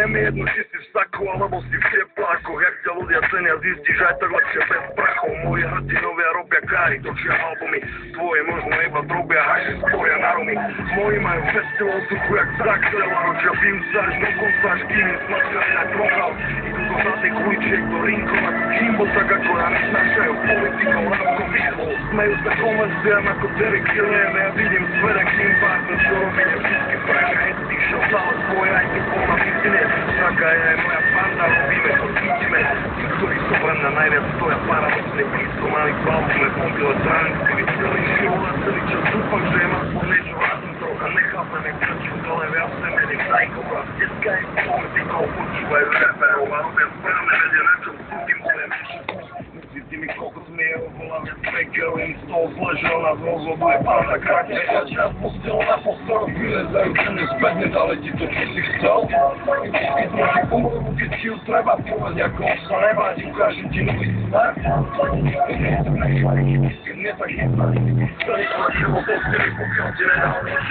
mi jedno, či si v saku, alebo si v teplákoch. Jak ťa ľudia cenia, zistíš aj tak lepšie bez prachov. Moji hrdinovia robia kary, točia albumy. Tvoje možno iba drobia, haši sporia na rumy. Moji majú festival duchu, jak Zaxela. Ročia bijú sa až do konca, až kým smačkali jak rohal. Idú do zlatých kuličiek, do rinkov ako Kimbo, tak ako nás našajú politikov, ako výzvol. Smejú sa konvenciám ako Derek Killian. Ja vidím svet, ak tým partner, čo robí všetky prajme. Hezký show, stále svoje, aj keď bol na výstine. Taká je aj moja banda, robíme to, cítime. Tí, ktorí sú pre mňa najviac stoja paradoxne blízko, mali v albume Pompile Tránky, celý show a celý čas dúfam, že je aspoň niečo razom trocha. Nechápem, jak prečo, ale viac sa mením psychova. Dneska je politikou, počúvajú reperov a robia správne vedia, na čom sú tým budem. Medzi tými kokotmi je ovolám viac pekerovým, z toho zležel nás rozhoduje pána kráťa. Ja čas postel na postel, vylezajú čene spätne, dali ti to, čo si chcel. Vždycky troši pomôžu, keď ti ju treba povedať, ako sa nevádí, ukážem ti nový smer. Keď mne tak chytná, ktorý to našeho posteli, pokiaľ ti nedal nič.